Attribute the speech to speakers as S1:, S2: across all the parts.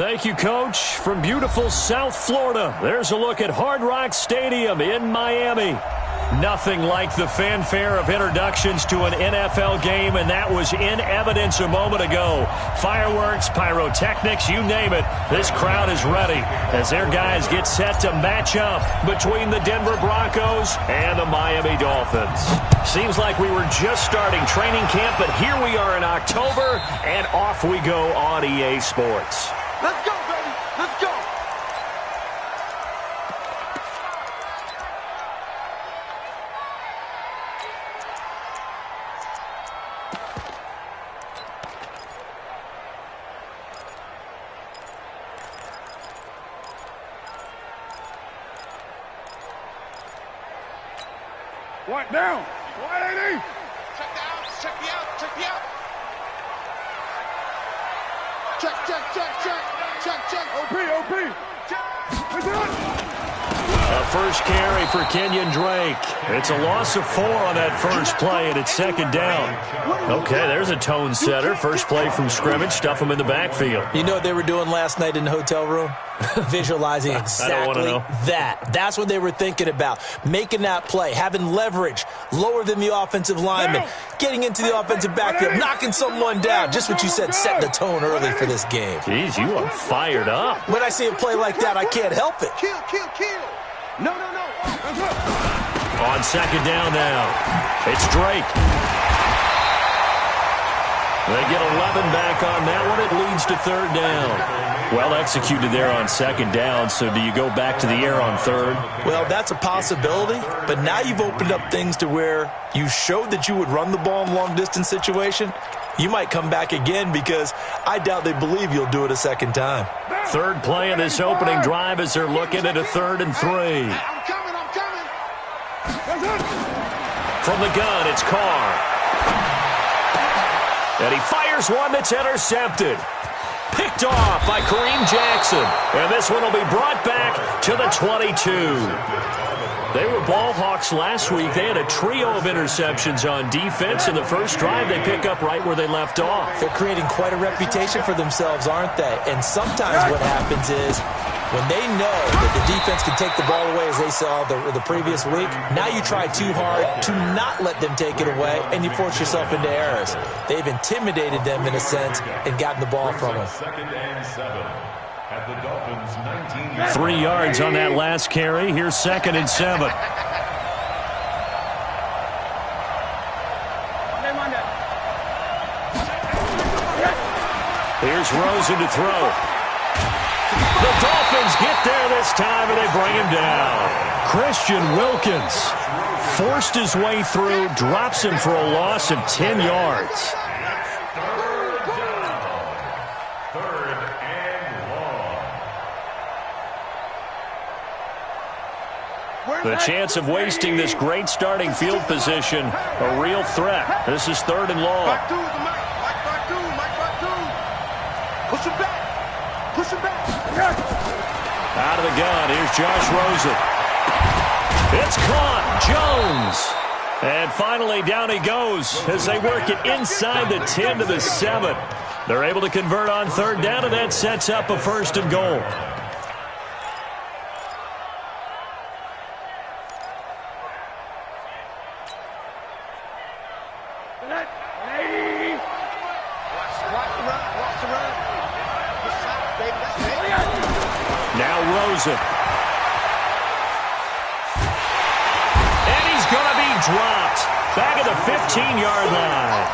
S1: Thank you, Coach. From beautiful South Florida, there's a look at Hard Rock Stadium in Miami. Nothing like the fanfare of introductions to an NFL game, and that was in evidence a moment ago. Fireworks, pyrotechnics, you name it. This crowd is ready as their guys get set to match up between the Denver Broncos and the Miami Dolphins. Seems like we were just starting training camp, but here we are in October, and off we go on EA Sports.
S2: Let's go, baby. Let's go.
S3: What now? 180.
S2: Check the out. Check the out. Check the out. Check, check, check, check. Check, check.
S3: OP. We're done.
S1: A first carry for Kenyon Drake. It's a loss of 4 on that first play, and it's second down. Okay, there's a tone setter. First play from scrimmage. Stuff them in the backfield.
S4: You know what they were doing last night in the hotel room? Visualizing exactly that. That's what they were thinking about. Making that play, having leverage, lower than the offensive lineman, getting into the offensive backfield, knocking someone down. Just what you said, set the tone early for this game.
S1: Jeez, you are fired up.
S4: When I see a play like that, I can't help it.
S2: Kill. No.
S1: On second down now, it's Drake. They get 11 back on that one. It leads to third down. Well executed there on second down, so do you go back to the air on third?
S4: Well, that's a possibility, but now you've opened up things to where you showed that you would run the ball in long-distance situation. You might come back again because I doubt they believe you'll do it a second time.
S1: Third play of this opening drive as they're looking at a 3rd and 3.
S2: I'm coming.
S1: From the gun, it's Carr. And he fires one that's intercepted. Picked off by Kareem Jackson. And this one will be brought back to the 22. They were ball hawks last week. They had a trio of interceptions on defense. In the first drive, they pick up right where they left off.
S4: They're creating quite a reputation for themselves, aren't they? And sometimes what happens is when they know that the defense can take the ball away, as they saw the previous week, now you try too hard to not let them take it away, and you force yourself into errors. They've intimidated them in a sense and gotten the ball from them.
S5: 2nd and 7 at the Dolphins' 19-yard
S1: 3 yards on that last carry. Here's 2nd and 7. Here's Rosen to throw. The Dolphins get there this time, and they bring him down. Christian Wilkins forced his way through, drops him for a loss of 10 yards. The chance of wasting this great starting field position, a real threat. This is 3rd and long.
S2: Mike Badu. Push him back.
S1: Out of the gun, here's Josh Rosen. It's caught, Jones. And finally down he goes as they work it inside the 10 to the 7. They're able to convert on 3rd down, and that sets up a 1st and goal. Now Rosen. And he's going to be dropped. Back at the 15-yard line.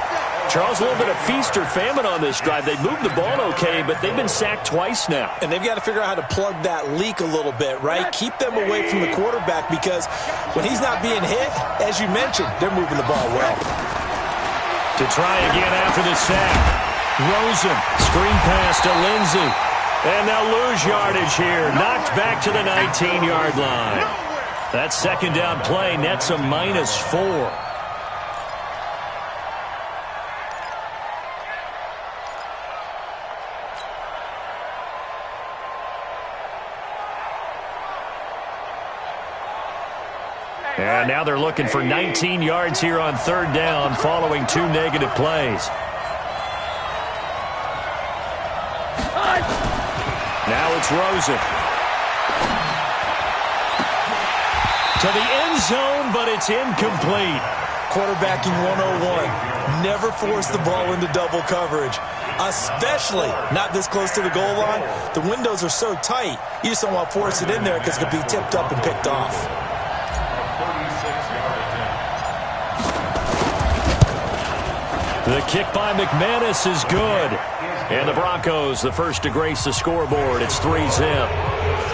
S1: Charles, a little bit of feast or famine on this drive. They moved the ball okay, but they've been sacked twice now.
S4: And they've got to figure out how to plug that leak a little bit, right? Keep them away from the quarterback because when he's not being hit, as you mentioned, they're moving the ball well.
S1: To try again after the sack. Rosen, screen pass to Lindsey. And they'll lose yardage here. Knocked back to the 19-yard line. That 2nd down play nets a -4. And now they're looking for 19 yards here on 3rd down following 2 negative plays. throws it to the end zone, but it's incomplete.
S4: Quarterbacking 101. Never force the ball into double coverage, especially not this close to the goal line. The windows are so tight, you just don't want to force it in there because it could be tipped up and picked off.
S1: The kick by McManus is good. And the Broncos, the first to grace the scoreboard. It's 3-zip.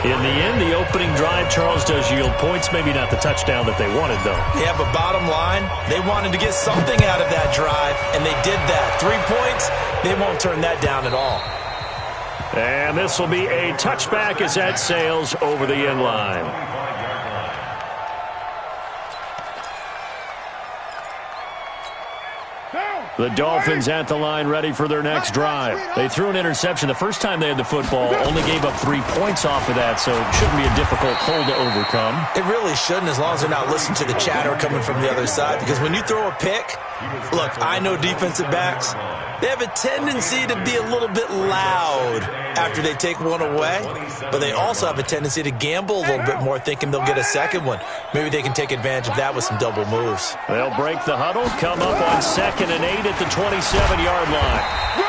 S1: In the end, the opening drive, Charles, does yield points. Maybe not the touchdown that they wanted, though.
S4: Yeah, but bottom line, they wanted to get something out of that drive, and they did that. 3 points, they won't turn that down at all.
S1: And this will be a touchback as that sails over the end line. The Dolphins at the line ready for their next drive. They threw an interception the first time they had the football, only gave up 3 points off of that, so it shouldn't be a difficult hole to overcome.
S4: It really shouldn't, as long as they're not listening to the chatter coming from the other side, because when you throw a pick, look, I know defensive backs, they have a tendency to be a little bit loud after they take one away, but they also have a tendency to gamble a little bit more, thinking they'll get a second one. Maybe they can take advantage of that with some double moves.
S1: They'll break the huddle, come up on 2nd and 8 at the 27-yard line.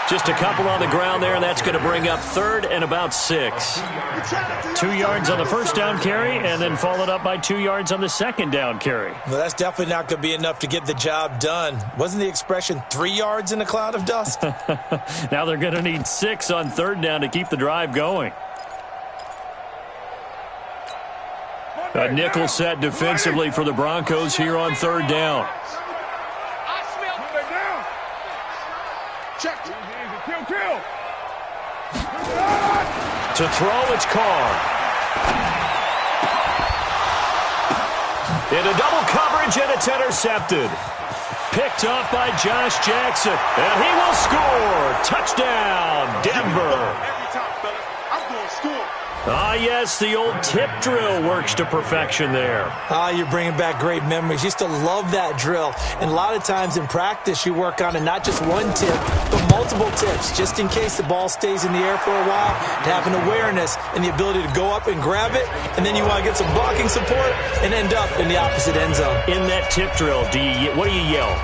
S1: Just a couple on the ground there, and that's going to bring up 3rd and about 6. 2 yards on the first down carry, and then followed up by 2 yards on the second down carry.
S4: Well, that's definitely not going to be enough to get the job done. Wasn't the expression 3 yards in a cloud of dust?
S1: Now they're going to need 6 on 3rd down to keep the drive going. A nickel set defensively for the Broncos here on 3rd down.
S2: Checked.
S3: Kill.
S1: To throw, it's Carr. Into double coverage, and it's intercepted. Picked off by Josh Jackson, and he will score. Touchdown, Denver.
S2: Every time, fellas, I'm going to score.
S1: Ah, yes, the old tip drill works to perfection there.
S4: Ah, you're bringing back great memories. Used to love that drill. And a lot of times in practice, you work on it, not just one tip, but multiple tips, just in case the ball stays in the air for a while, to have an awareness and the ability to go up and grab it, and then you want to get some blocking support and end up in the opposite end zone.
S1: In that tip drill, what do you yell?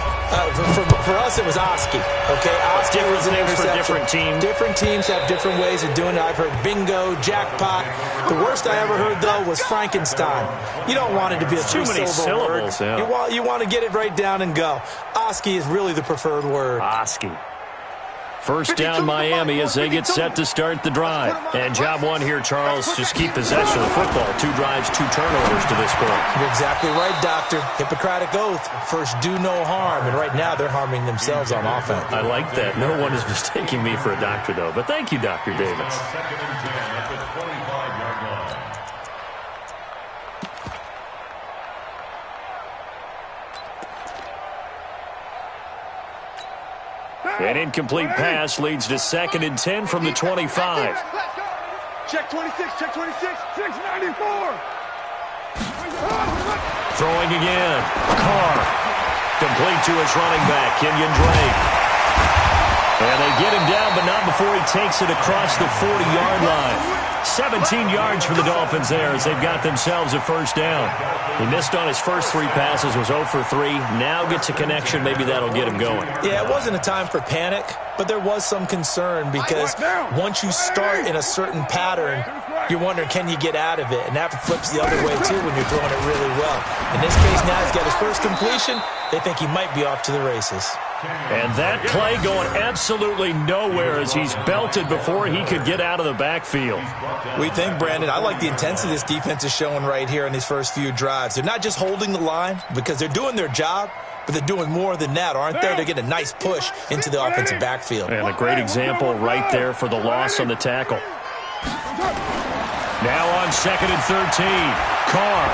S4: For us, it was Oski. Okay, Oski was an interception.
S1: For different teams.
S4: Different teams have different ways of doing it. I've heard bingo, jackpot. The worst I ever heard, though, was Frankenstein. You don't want it to be a
S1: too many syllables.
S4: Word.
S1: Yeah.
S4: You want to get it right down and go. Oski is really the preferred word.
S1: Oski. First down Miami as they get set to start the drive. And job one here, Charles, just keep possession of the football. 2 drives, 2 turnovers to this point.
S4: You're exactly right, Doctor. Hippocratic oath. First, do no harm. And right now, they're harming themselves on offense.
S1: I like that. No one is mistaking me for a doctor, though. But thank you, Dr. Davis.
S5: 2nd and 10 at the 25-yard line.
S1: An incomplete pass leads to 2nd and 10 from the 25.
S2: Check 26, check 26.
S3: 694.
S1: Throwing again. Carr. Complete to his running back, Kenyon Drake. And they get him down, but not before he takes it across the 40-yard line. 17 yards for the Dolphins there as they've got themselves a first down. He missed on his first 3 passes, was 0 for 3. Now gets a connection. Maybe that'll get him going.
S4: Yeah, it wasn't a time for panic, but there was some concern because once you start in a certain pattern, you're wondering, can you get out of it? And that flips the other way, too, when you're throwing it really well. In this case, now he's got his first completion. They think he might be off to the races.
S1: And that play going absolutely nowhere as he's belted before he could get out of the backfield.
S4: We think, Brandon, I like the intensity this defense is showing right here in these first few drives. They're not just holding the line because they're doing their job, but they're doing more than that, aren't they? They're getting a nice push into the offensive backfield.
S1: And a great example right there for the loss on the tackle. Now on 2nd and 13. Carr.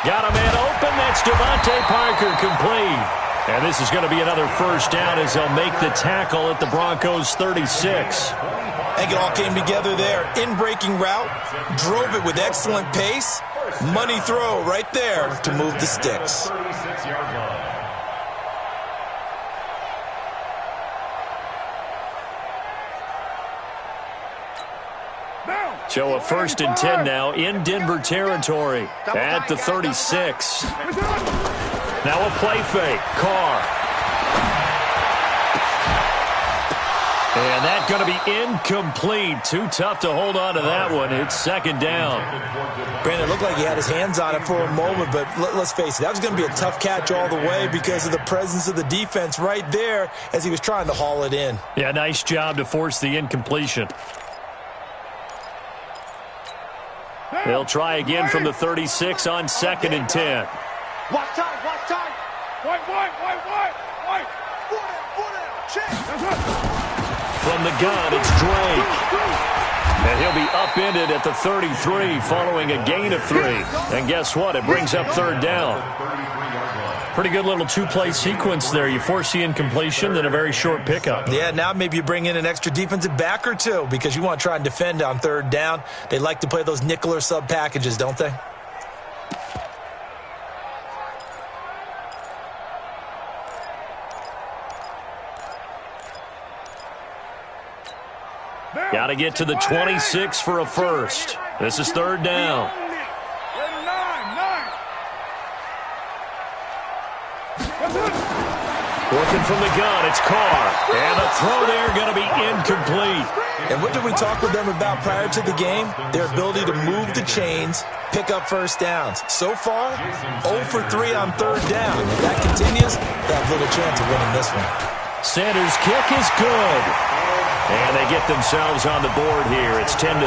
S1: Got a man open. That's Devontae Parker complete. And this is going to be another first down as they'll make the tackle at the Broncos' 36.
S4: I think it all came together there. In-breaking route, drove it with excellent pace. Money throw right there to move the sticks.
S5: 36-yard line.
S1: So a 1st and 10 now in Denver territory at the 36. Now a play fake. Carr. And that's going to be incomplete. Too tough to hold on to that one. It's 2nd down.
S4: Brandon, it looked like he had his hands on it for a moment, but let's face it, that was going to be a tough catch all the way because of the presence of the defense right there as he was trying to haul it in.
S1: Yeah, nice job to force the incompletion. They'll try again from the 36 on 2nd and 10.
S2: Watch time, watch time.
S3: White.
S2: Check.
S1: From the gun, it's Drake. And he'll be upended at the 33 following a gain of 3. And guess what? It brings up 3rd down. Pretty good little 2-play sequence there. You force the incompletion, then a very short pickup.
S4: Yeah, now maybe you bring in an extra defensive back or two because you want to try and defend on 3rd down. They like to play those nickel or sub packages, don't they?
S1: Got to get to the 26 for a first. This is 3rd down. Working from the gun, it's Carr. And the throw there going to be incomplete.
S4: And what did we talk with them about prior to the game? Their ability to move the chains, pick up first downs. So far, 0 for 3 on 3rd down. If that continues, they have little chance of winning this one.
S1: Sanders' kick is good. And they get themselves on the board here. It's 10-3.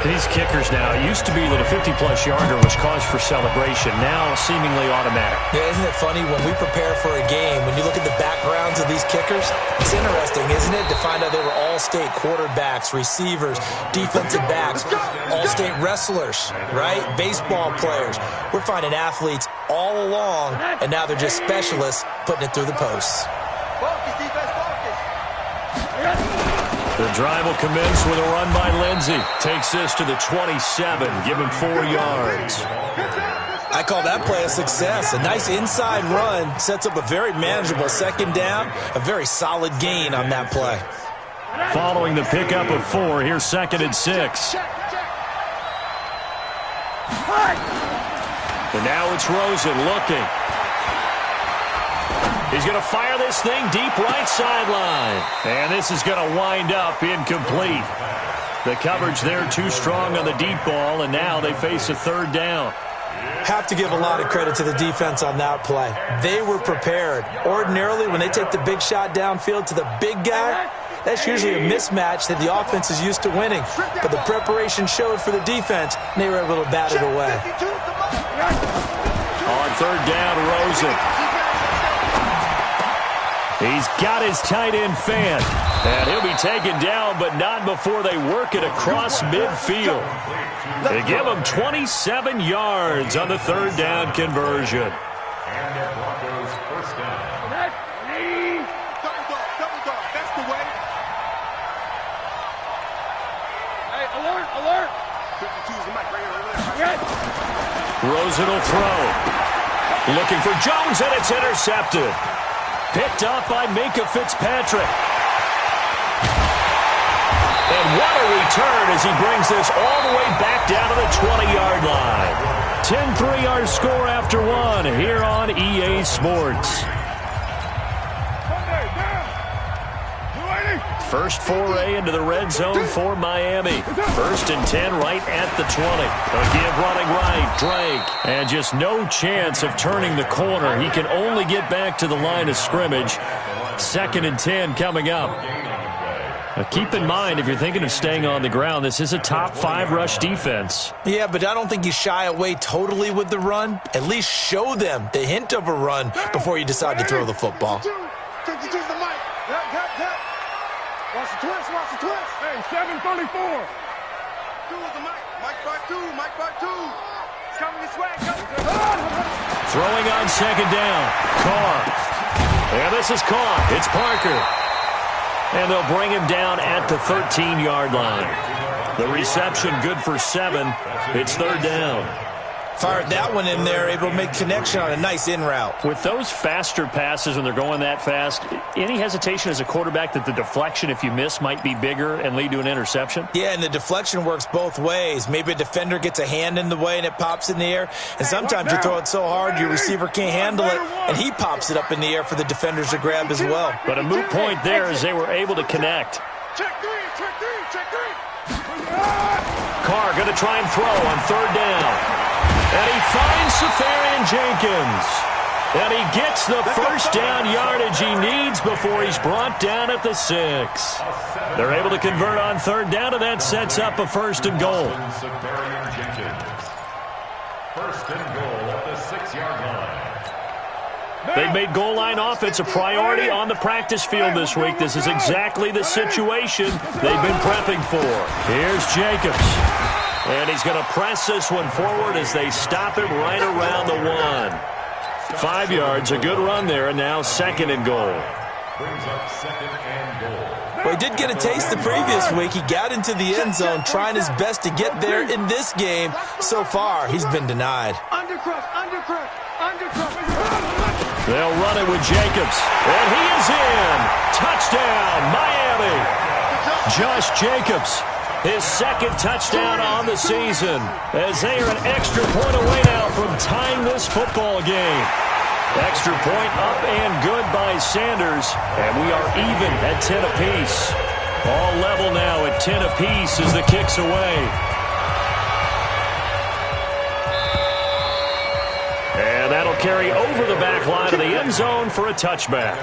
S1: These kickers now, it used to be that a 50-plus yarder was cause for celebration. Now seemingly automatic.
S4: Yeah, isn't it funny when we prepare for a game, when you look at the backgrounds of these kickers, it's interesting, isn't it, to find out they were all-state quarterbacks, receivers, defensive backs, all-state wrestlers, right? Baseball players. We're finding athletes all along, and now they're just specialists putting it through the posts.
S2: Focus, defense, focus.
S1: The drive will commence with a run by Lindsey. Takes this to the 27, give him 4 yards.
S4: I call that play a success. A nice inside run sets up a very manageable 2nd down, a very solid gain on that play.
S1: Following the pickup of 4, here's 2nd and 6. And now it's Rosen looking. He's going to fire this thing deep right sideline. And this is going to wind up incomplete. The coverage there too strong on the deep ball, and now they face a 3rd down.
S4: Have to give a lot of credit to the defense on that play. They were prepared. Ordinarily, when they take the big shot downfield to the big guy, that's usually a mismatch that the offense is used to winning. But the preparation showed for the defense, and they were able to bat it away.
S1: On 3rd down, Rosen. He's got his tight end fan. And he'll be taken down, but not before they work it across midfield. They give him 27 yards on the 3rd down conversion.
S5: And the Broncos first down.
S2: Double dog, that's the way.
S3: Hey, alert.
S2: 52 is the mic right here.
S1: Rosen will throw. Looking for Jones, and it's intercepted. Picked up by Minkah Fitzpatrick. And what a return as he brings this all the way back down to the 20-yard line. 10-3 our score after 1 here on EA Sports. First foray into the red zone for Miami. 1st and 10 right at the 20. A give running right, Drake. And just no chance of turning the corner. He can only get back to the line of scrimmage. 2nd and 10 coming up. Now keep in mind, if you're thinking of staying on the ground, this is a top 5 rush defense.
S4: Yeah, but I don't think you shy away totally with the run. At least show them the hint of a run before you decide to throw the football.
S2: 52 is the mic. Yep. Watch the twist.
S3: Hey, 734.
S2: 2 is the mic. Mic by 2. It's coming this way.
S1: Throwing on 2nd down. Carr. And this is caught. It's Parker. And they'll bring him down at the 13-yard line. The reception good for 7. It's 3rd down.
S4: Fired that one in there, able to make connection on a nice in route.
S1: With those faster passes when they're going that fast, any hesitation as a quarterback that the deflection, if you miss, might be bigger and lead to an interception?
S4: Yeah, and the deflection works both ways. Maybe a defender gets a hand in the way and it pops in the air, and sometimes you throw it so hard your receiver can't handle it, and he pops it up in the air for the defenders to grab as well.
S1: But a moot point there as they were able to connect.
S2: Check three, check three, check three.
S1: Carr going to try and throw on third down. And he finds Safarian Jenkins. And he gets the first down yardage he needs before he's brought down at the 6. They're able to convert on third down, and that sets up a first and goal.
S5: Safarian Jenkins. First and goal at the 6-yard line.
S1: They've made goal line offense a priority on the practice field this week. This is exactly the situation they've been prepping for. Here's Jacobs. And he's going to press this one forward as they stop him right around the 1. 5 yards, a good run there, and now second and goal.
S5: Brings up second and goal.
S4: Well, he did get a taste the previous week. He got into the end zone trying his best to get there in this game. So far, he's been denied.
S2: Undercrush, undercrush, undercrush.
S1: They'll run it with Jacobs. And he is in. Touchdown, Miami. Josh Jacobs, his second touchdown on the season, as they are an extra point away now from tying this football game. Extra point up and good by Sanders, and we are even at 10 apiece. All level now at 10 apiece as the kick's away. And that'll carry over the back line of the end zone for a touchback.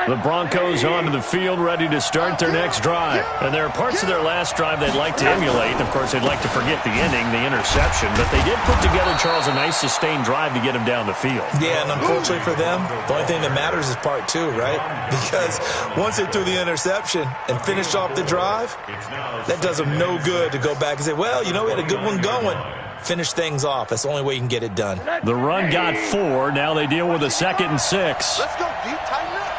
S1: The Broncos onto the field, ready to start their next drive. And there are parts of their last drive they'd like to emulate. Of course, they'd like to forget the inning, the interception. But they did put together, Charles, a nice sustained drive to get him down the field.
S4: Yeah, and unfortunately for them, the only thing that matters is part 2, right? Because once they threw the interception and finished off the drive, that does them no good to go back and say, well, you know, we had a good one going. Finish things off. That's the only way you can get it done.
S1: The run got 4. Now they deal with a 2nd and 6.
S2: Let's go deep, tighten up.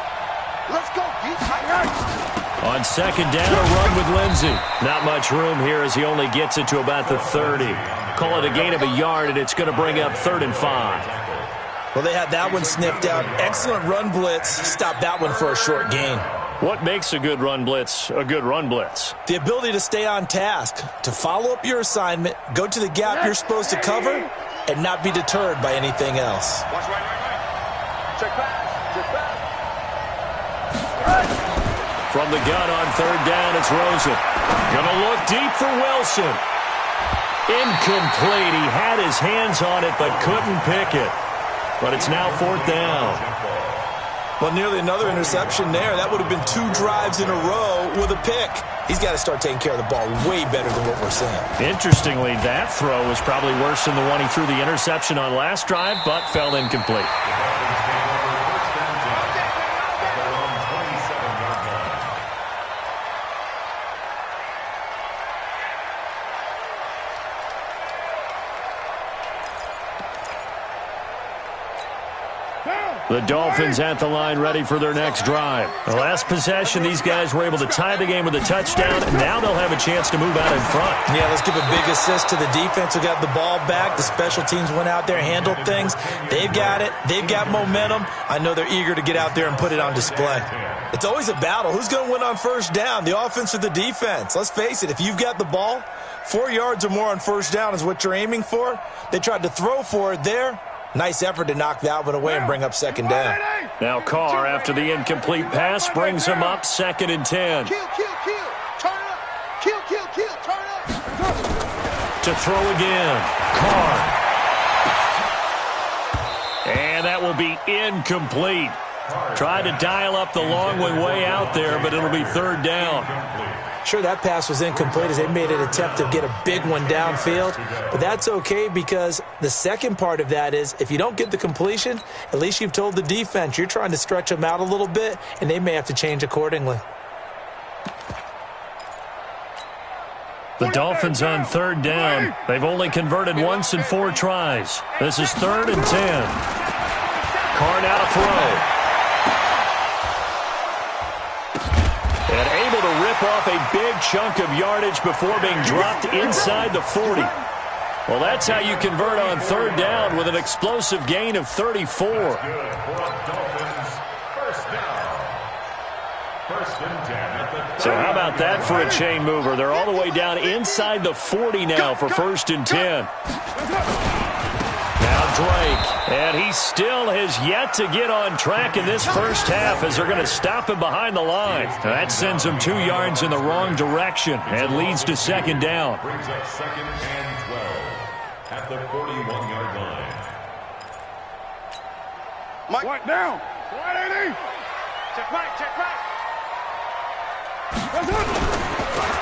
S2: Let's go deep, tighten up.
S1: On second down, a run with Lindsey. Not much room here as he only gets it to about the 30. Call it a gain of a yard, and it's going to bring up 3rd and 5.
S4: Well, they had that one sniffed out. Excellent run blitz. Stop that one for a short gain.
S1: What makes a good run blitz a good run blitz?
S4: The ability to stay on task, to follow up your assignment, go to the gap you're supposed to cover, and not be deterred by anything else.
S2: Watch right. Check pass, check pass.
S1: From the gun on third down, it's Rosen. Gonna look deep for Wilson. Incomplete. He had his hands on it but couldn't pick it. But it's now 4th down.
S4: Well, nearly another interception there. That would have been 2 drives in a row with a pick. He's got to start taking care of the ball way better than what we're seeing.
S1: Interestingly, that throw was probably worse than the one he threw the interception on last drive, but fell incomplete. The Dolphins at the line, ready for their next drive. The last possession, these guys were able to tie the game with a touchdown, and now they'll have a chance to move out in front.
S4: Yeah, let's give a big assist to the defense who got the ball back. The special teams went out there, handled things. They've got it. They've got momentum. I know they're eager to get out there and put it on display. It's always a battle. Who's going to win on first down, the offense or the defense? Let's face it, if you've got the ball, 4 yards or more on first down is what you're aiming for. They tried to throw for it there. Nice effort to knock that one away and bring up second down.
S1: Now Carr, after the incomplete pass, brings him up 2nd and 10.
S2: Kill, kill, kill. Turn up. Kill, kill, kill. Turn up.
S1: To throw again. Carr. And that will be incomplete. Tried to dial up the long way out there, but it'll be 3rd down.
S4: Sure, that pass was incomplete as they made an attempt to get a big one downfield, but that's okay because the second part of that is if you don't get the completion, at least you've told the defense you're trying to stretch them out a little bit, and they may have to change accordingly.
S1: The Dolphins on 3rd down. They've only converted once in 4 tries. This is 3rd and 10. Carr now to throw. And able to rip off a big chunk of yardage before being dropped inside the 40. Well, that's how you convert on third down with an explosive gain of 34. So how about that for a chain mover? They're all the way down inside the 40 now for 1st and 10. Now Drake, and he still has yet to get on track in this first half as they're going to stop him behind the line. That sends him 2 yards in the wrong direction and leads to 2nd down.
S5: Brings up 2nd and 12 at the 41-yard line.
S2: Mike, down. 180. Check back, check back.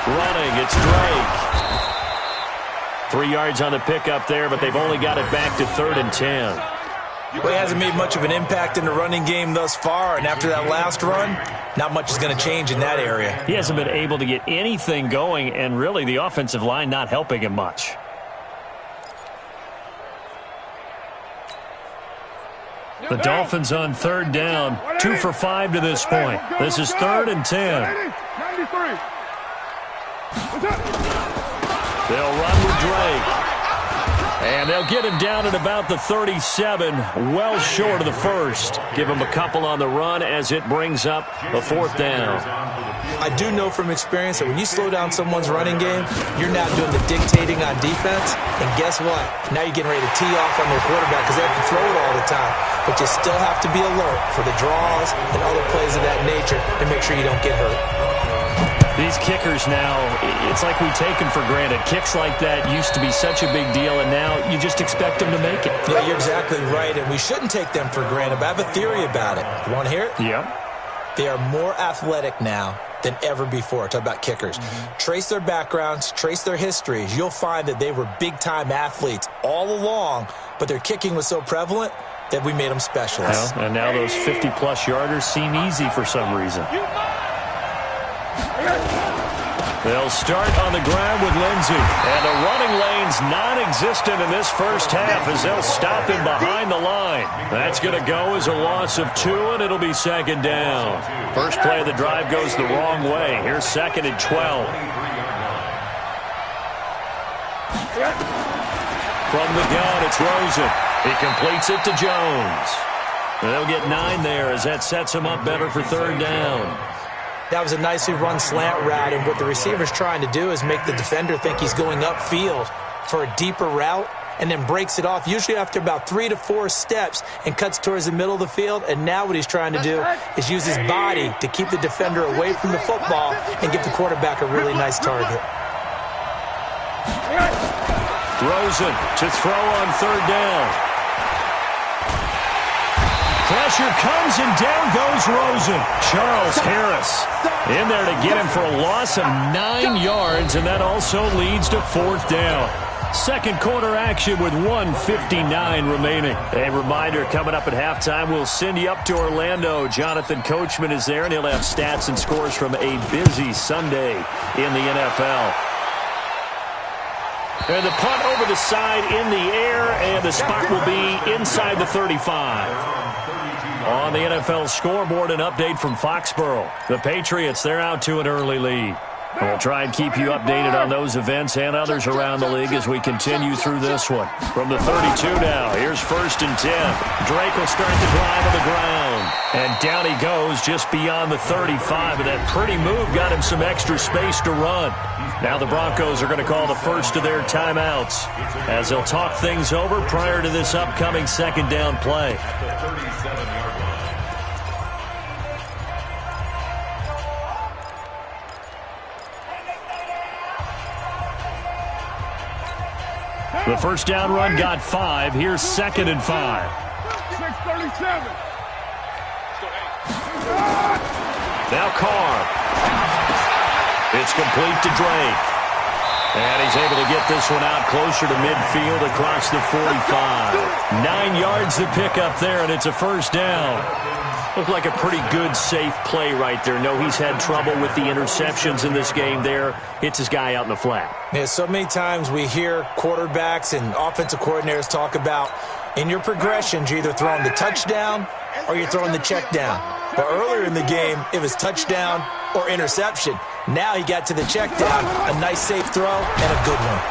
S1: Running, it's Drake. 3 yards on the pickup there, but they've only got it back to 3rd and 10.
S4: Well, he hasn't made much of an impact in the running game thus far, and after that last run, not much is going to change in that area.
S1: He hasn't been able to get anything going, and really the offensive line not helping him much. The Dolphins on 3rd down, 2 for 5 to this point. This is 3rd and 10.
S2: 93.
S1: They'll run with Drake. And they'll get him down at about the 37, well short of the first. Give him a couple on the run as it brings up a 4th down.
S4: I do know from experience that when you slow down someone's running game, you're not doing the dictating on defense. And guess what? Now you're getting ready to tee off on their quarterback because they have to throw it all the time. But you still have to be alert for the draws and other plays of that nature to make sure you don't get hurt.
S1: These kickers now, it's like we take them for granted. Kicks like that used to be such a big deal, and now you just expect them to make it.
S4: Yeah, you're exactly right, and we shouldn't take them for granted, but I have a theory about it. You want to hear it?
S1: Yeah.
S4: They are more athletic now than ever before. Talk about kickers. Trace their backgrounds, trace their histories. You'll find that they were big-time athletes all along, but their kicking was so prevalent that we made them specialists.
S1: Well, and now those 50-plus yarders seem easy for some reason. They'll start on the ground with Lindsey. And the running lane's non-existent in this first half as they'll stop him behind the line. That's going to go as a loss of 2, and it'll be 2nd down. First play of the drive goes the wrong way. Here's 2nd and 12. From the gun, it's Rosen. He completes it to Jones. They'll get 9 there as that sets him up better for 3rd down.
S4: That was a nicely run slant route, and what the receiver's trying to do is make the defender think he's going upfield for a deeper route and then breaks it off, usually after about 3 to 4 steps, and cuts towards the middle of the field. And now what he's trying to do is use his body to keep the defender away from the football and give the quarterback a really nice target.
S1: Rosen to throw on 3rd down. Pressure comes, and down goes Rosen. Charles Harris in there to get him for a loss of 9 yards, and that also leads to 4th down. Second quarter action with 1:59 remaining. A reminder, coming up at halftime, we'll send you up to Orlando. Jonathan Coachman is there, and he'll have stats and scores from a busy Sunday in the NFL. And the punt over the side in the air, and the spot will be inside the 35. On the NFL scoreboard, an update from Foxborough. The Patriots, they're out to an early lead. We'll try and keep you updated on those events and others around the league as we continue through this one. From the 32 now, here's 1st and 10. Drake will start the drive on the ground. And down he goes just beyond the 35. And that pretty move got him some extra space to run. Now the Broncos are going to call the first of their timeouts as they'll talk things over prior to this upcoming 2nd down play. The first down run got 5. Here's 2nd and 5.
S2: 637.
S1: Now Carr. It's complete to Drake. And he's able to get this one out closer to midfield across the 45. 9 yards to pick up there, and it's a 1st down. Looked like a pretty good, safe play right there. No, he's had trouble with the interceptions in this game there. Hits his guy out in the flat.
S4: Yeah, so many times we hear quarterbacks and offensive coordinators talk about in your progressions, you're either throwing the touchdown or you're throwing the check down. But earlier in the game, it was touchdown or interception. Now he got to the check down, a nice safe throw, and a good one.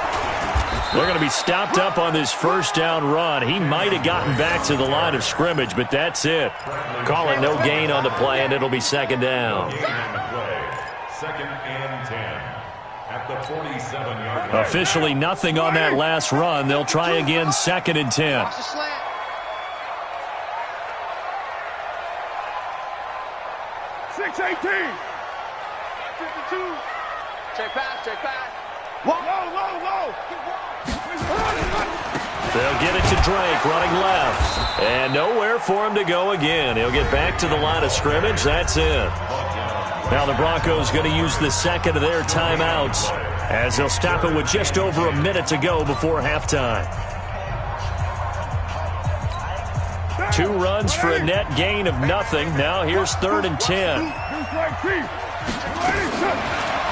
S1: They're going to be stopped up on this first down run. He might have gotten back to the line of scrimmage, but that's it. Call it no gain on the play, and it'll be second down.
S5: Second and 10 at the 47-yard line.
S1: Officially nothing on that last run. They'll try again second and 10.
S2: Watch the slant.
S3: 6-18.
S2: 52. Check pass, check pass.
S3: Low, low, low.
S1: They'll get it to Drake, running left. And nowhere for him to go again. He'll get back to the line of scrimmage. That's it. Now the Broncos going to use the second of their timeouts as they'll stop it with just over a minute to go before halftime. 2 runs for a net gain of nothing. Now here's third and 10.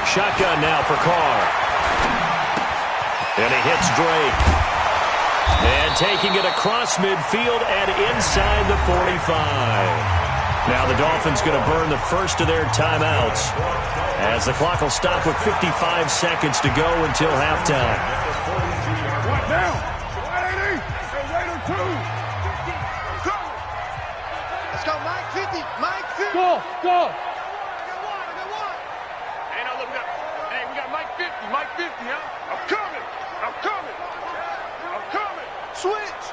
S1: Shotgun now for Carr. And he hits Drake. And taking it across midfield and inside the 45. Now the Dolphins going to burn the first of their timeouts as the clock will stop with 55 seconds to go until halftime.
S3: What now? 180. Raider 2.
S2: Let's go, Mike 50. Mike 50.
S3: Go, go.
S2: Hey, now look, we got Mike 50. Mike 50, huh? I'm coming. I'm coming. I'm coming. Switch.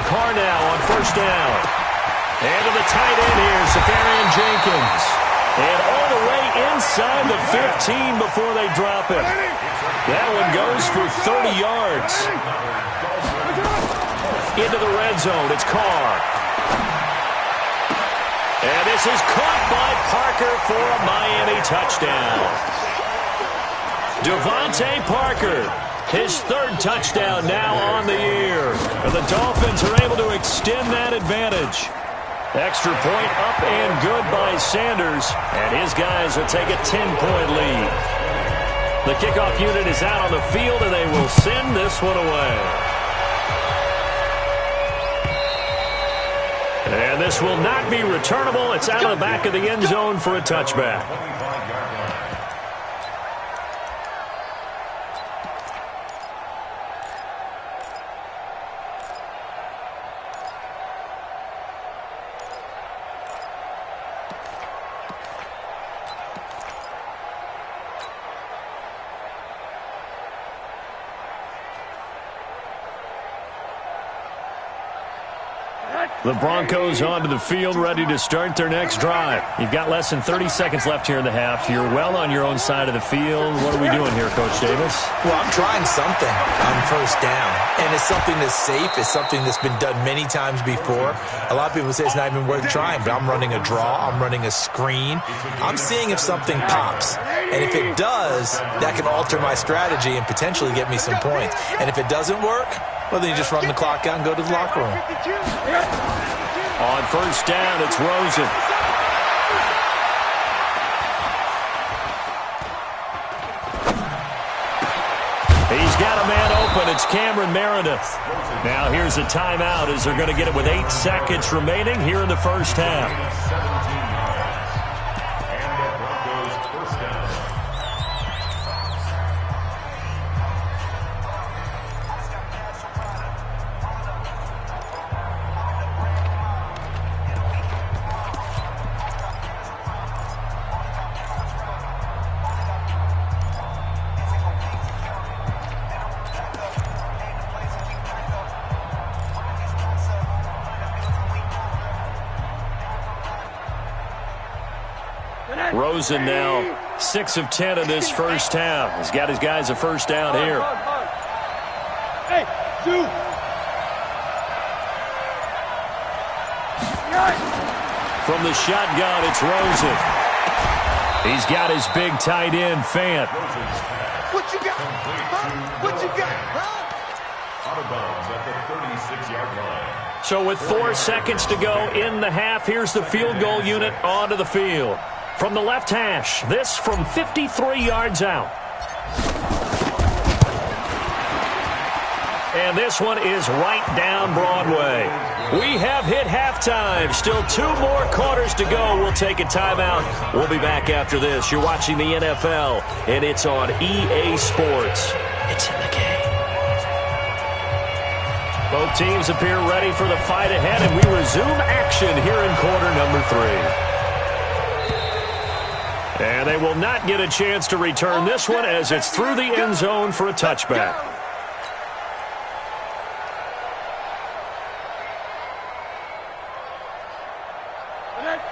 S1: Carr now on first down. And to the tight end here, Safarian Jenkins. And all the way inside the 15 before they drop it. That one goes for 30 yards. Into the red zone, it's Carr. And this is caught by Parker for a Miami touchdown. Devontae Parker, his third touchdown now on the year. And the Dolphins are able to extend that advantage. Extra point up and good by Sanders. And his guys will take a 10-point lead. The kickoff unit is out on the field, and they will send this one away. And this will not be returnable. It's out of the back of the end zone for a touchback. The Broncos onto the field, ready to start their next drive. You've got less than 30 seconds left here in the half. You're well on your own side of the field. What are we doing here, Coach Davis?
S4: Well, I'm trying something on first down, and it's something that's safe. It's something that's been done many times before. A lot of people say it's not even worth trying, but I'm running a draw. I'm running a screen. I'm seeing if something pops, and if it does, that can alter my strategy and potentially get me some points. And if it doesn't work, well, then you just run the clock out and go to the locker room.
S1: On first down, it's Rosen. He's got a man open. It's Cameron Meredith. Now here's a timeout as they're going to get it with 8 seconds remaining here in the first half. Rosen now 6 of 10 in this first half. He's got his guys a first down here.
S3: Hey, 2.
S1: From the shotgun, it's Rosen. He's got his big tight end, Fant.
S2: What you got? Huh? What you got? Huh?
S5: Out of bounds at the 36-yard line.
S1: So with 4 seconds to go in the half, here's the field goal unit onto the field. From the left hash, this from 53 yards out. And this one is right down Broadway. We have hit halftime. Still 2 more quarters to go. We'll take a timeout. We'll be back after this. You're watching the NFL, and it's on EA Sports. It's in the game. Both teams appear ready for the fight ahead, and we resume action here in quarter number 3. And they will not get a chance to return this one as it's through the end zone for a touchback.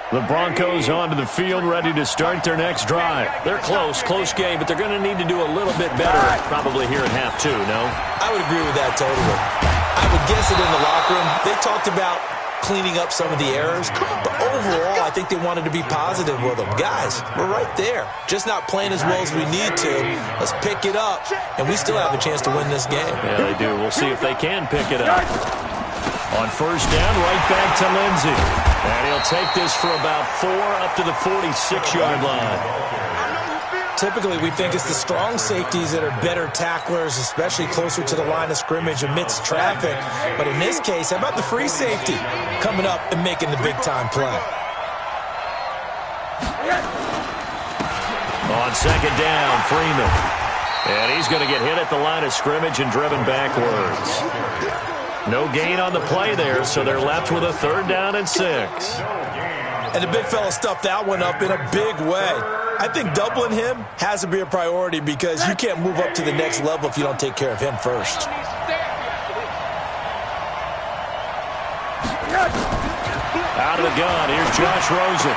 S1: The Broncos onto the field, ready to start their next drive. They're close game, but they're going to need to do a little bit better probably here in half 2, no?
S4: I would agree with that totally. I would guess it in the locker room. They talked about cleaning up some of the errors, but overall, I think they wanted to be positive with them. Guys, we're right there. Just not playing as well as we need to. Let's pick it up, and we still have a chance to win this game.
S1: Yeah, they do. We'll see if they can pick it up. On first down, right back to Lindsey. And he'll take this for about 4 up to the 46-yard line.
S4: Typically, we think it's the strong safeties that are better tacklers, especially closer to the line of scrimmage amidst traffic. But in this case, how about the free safety coming up and making the big-time play?
S1: On second down, Freeman. And he's going to get hit at the line of scrimmage and driven backwards. No gain on the play there, so they're left with a 3rd down and 6.
S4: And the big fella stuffed that one up in a big way. I think doubling him has to be a priority because you can't move up to the next level if you don't take care of him first.
S1: Out of the gun, here's Josh Rosen.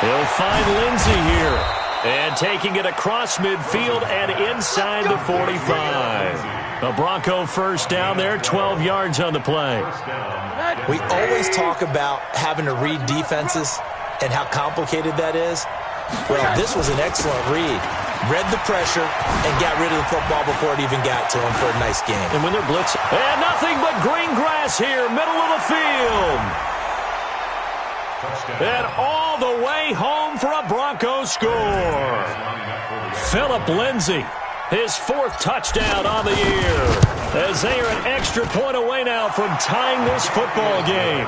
S1: He'll find Lindsey here. And taking it across midfield and inside the 45. A Bronco first down there, 12 yards on the play.
S4: We always talk about having to read defenses and how complicated that is. Well, this was an excellent read. Read the pressure and got rid of the football before it even got to him for a nice game.
S1: And when they're blitzing, and nothing but green grass here, middle of the field. And all the way home for a Broncos score. Phillip Lindsay, his 4th touchdown on the year. As they are an extra point away now from tying this football game.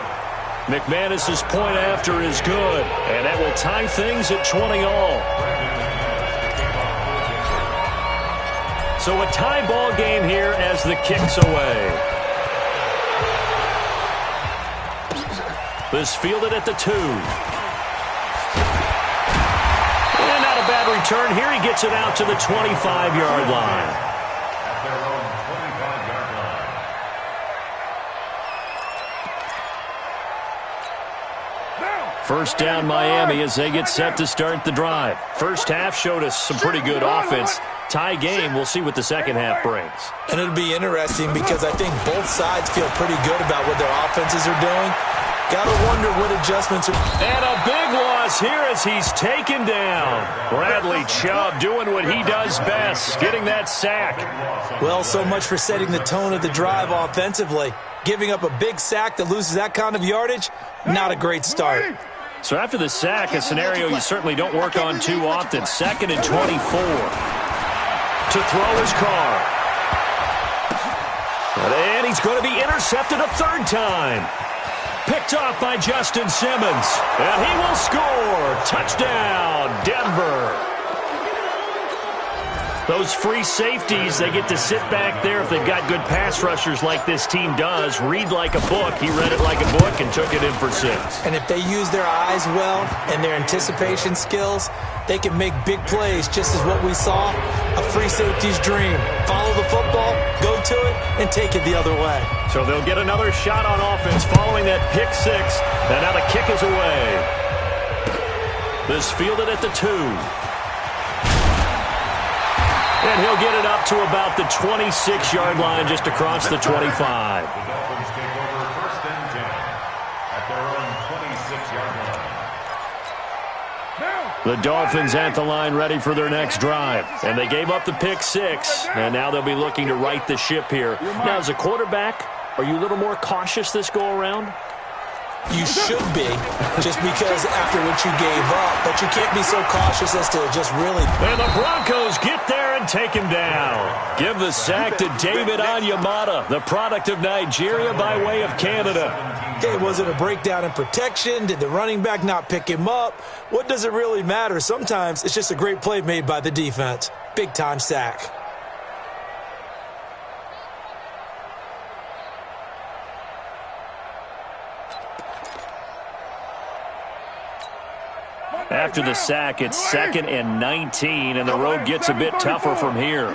S1: McManus's point after is good, and that will tie things at 20 all. So a tie ball game here as the kick's away. This fielded at the 2. And not a bad return. Here he gets it out to the 25-yard line.
S5: At their own 25-yard line.
S1: First down Miami as they get set to start the drive. First half showed us some pretty good offense. Tie game, we'll see what the second half brings.
S4: And it'll be interesting because I think both sides feel pretty good about what their offenses are doing. Gotta wonder what adjustments are.
S1: And a big loss here as he's taken down. Bradley Chubb doing what he does best, getting that sack.
S4: Well, so much for setting the tone of the drive offensively. Giving up a big sack that loses that kind of yardage, not a great start.
S1: So after the sack, a scenario you certainly don't work on too often. 2nd and 24. To throw his car. And he's going to be intercepted a 3rd time. Picked off by Justin Simmons. And he will score. Touchdown, Denver. Those free safeties, they get to sit back there if they've got good pass rushers like this team does. Read like a book. He read it like a book and took it in for 6.
S4: And if they use their eyes well and their anticipation skills, they can make big plays, just as what we saw. A free safety's dream. Follow the football, go to it, and take it the other way.
S1: So they'll get another shot on offense following that pick 6. And now the kick is away. This fielded at the 2. And he'll get it up to about the 26-yard line, just across the 25.
S5: The Dolphins take over 1st and 10 at their own 26-yard line.
S1: The Dolphins at the line ready for their next drive. And they gave up the pick 6, and now they'll be looking to right the ship here. Now, as a quarterback, are you a little more cautious this go-around?
S4: You should be, just because after what you gave up, but you can't be so cautious as to just really.
S1: And the Broncos get there and take him down. Give the sack to David Onyemata, the product of Nigeria by way of Canada.
S4: Okay, was it a breakdown in protection? Did the running back not pick him up? What does it really matter? Sometimes it's just a great play made by the defense. Big-time sack.
S1: After the sack, it's 2nd and 19, and the road gets a bit tougher from here.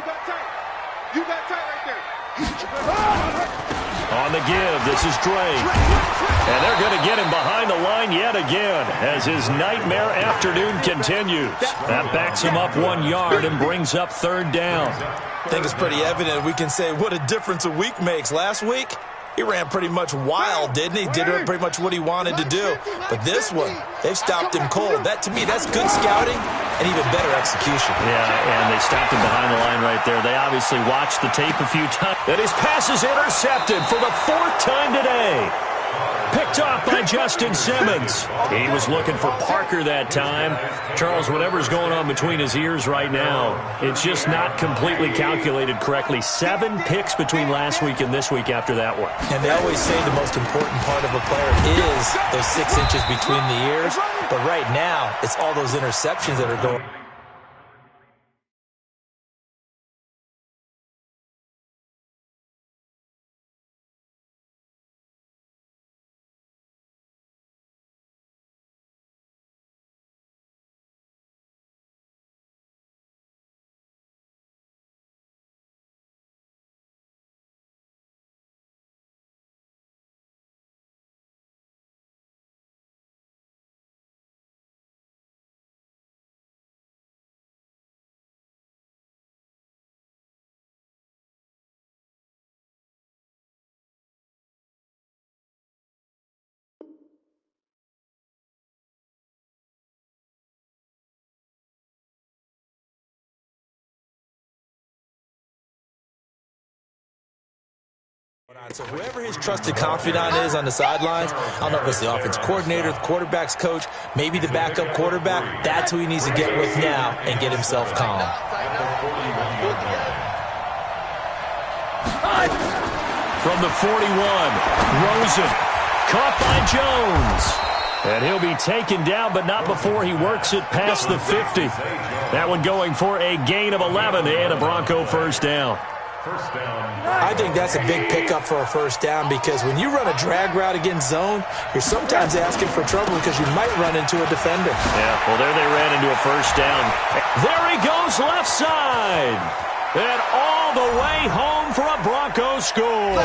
S1: On the give, this is Drake. And they're going to get him behind the line yet again as his nightmare afternoon continues. That backs him up 1 yard and brings up 3rd down.
S4: I think it's pretty evident we can say what a difference a week makes. Last week, he ran pretty much wild, didn't he? Did pretty much what he wanted to do. But this one, they've stopped him cold. That, to me, that's good scouting and even better execution.
S1: Yeah, and they stopped him behind the line right there. They obviously watched the tape a few times. And his pass is intercepted for the 4th time today. Picked off by Justin Simmons. He was looking for Parker that time. Charles, whatever's going on between his ears right now, it's just not completely calculated correctly. 7 picks between last week and this week after that one.
S4: And they always say the most important part of a player is those 6 inches between the ears. But right now, it's all those interceptions that are going. So whoever his trusted confidant is on the sidelines, I don't know if it's the offense coordinator, the quarterback's coach, maybe the backup quarterback, that's who he needs to get with now and get himself calm.
S1: From the 41, Rosen, caught by Jones. And he'll be taken down, but not before he works it past the 50. That one going for a gain of 11 and a Bronco 1st down.
S4: I think that's a big pickup for a 1st down because when you run a drag route against zone, you're sometimes asking for trouble because you might run into a defender.
S1: Yeah, well, there they ran into a 1st down. There he goes left side. And all the way home for a Broncos score.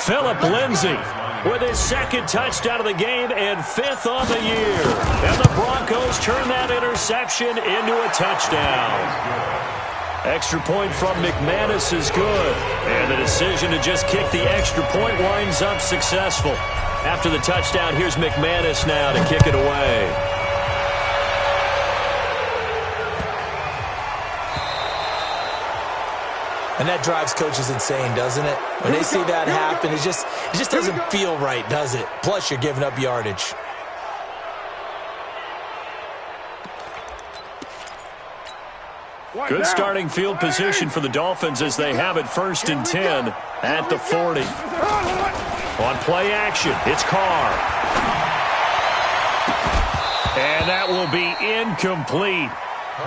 S1: Phillip Lindsay with his 2nd touchdown of the game and 5th on the year. And the Broncos turn that interception into a touchdown. Extra point from McManus is good. And the decision to just kick the extra point winds up successful. After the touchdown, here's McManus now to kick it away.
S4: And that drives coaches insane, doesn't it? When they see that happen, it just doesn't feel right, does it? Plus, you're giving up yardage.
S1: Good starting field position for the Dolphins as they have it 1st and 10 at the 40. On play action, it's Carr. And that will be incomplete.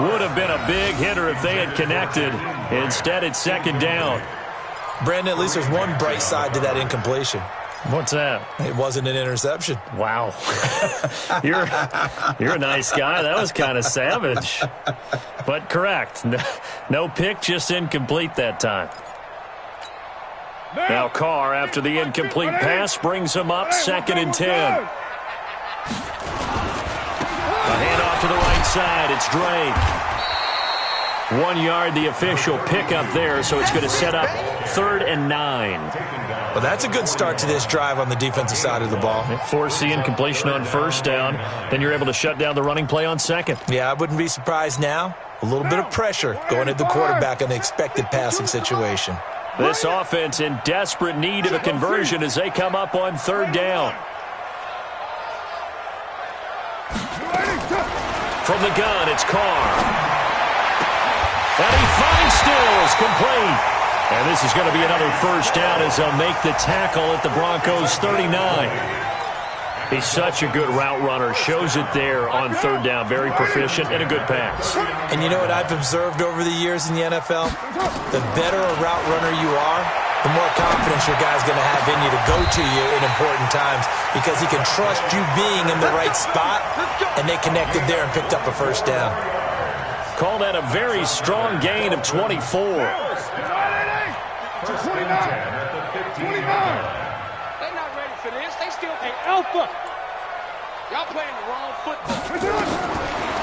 S1: Would have been a big hitter if they had connected. Instead, it's 2nd down.
S4: Brandon, at least there's one bright side to that incompletion.
S1: What's that?
S4: It wasn't an interception.
S1: Wow. You're a nice guy. That was kind of savage. But correct. No pick, just incomplete that time. Now Carr, after the incomplete pass, brings him up 2nd and 10. A handoff to the right side. It's Drake. 1 yard, the official pickup there, so it's going to set up 3rd and 9.
S4: Well, that's a good start to this drive on the defensive side of the ball.
S1: Force the incompletion on 1st down. Then you're able to shut down the running play on 2nd.
S4: Yeah, I wouldn't be surprised now. A little bit of pressure going at the quarterback in the expected passing situation.
S1: This offense in desperate need of a conversion as they come up on 3rd down. From the gun, it's Carr. And he finds Stills, complete. And this is going to be another first down as they'll make the tackle at the Broncos 39. He's such a good route runner. Shows it there on third down. Very proficient and a good pass.
S4: And you know what I've observed over the years in the NFL? The better a route runner you are, the more confidence your guy's going to have in you to go to you in important times because he can trust you being in the right spot, and they connected there and picked up a first down.
S1: Call that a very strong gain of 24.
S3: 29. 29.
S2: They're not ready for this. They still ain't alpha. Y'all playing the wrong football.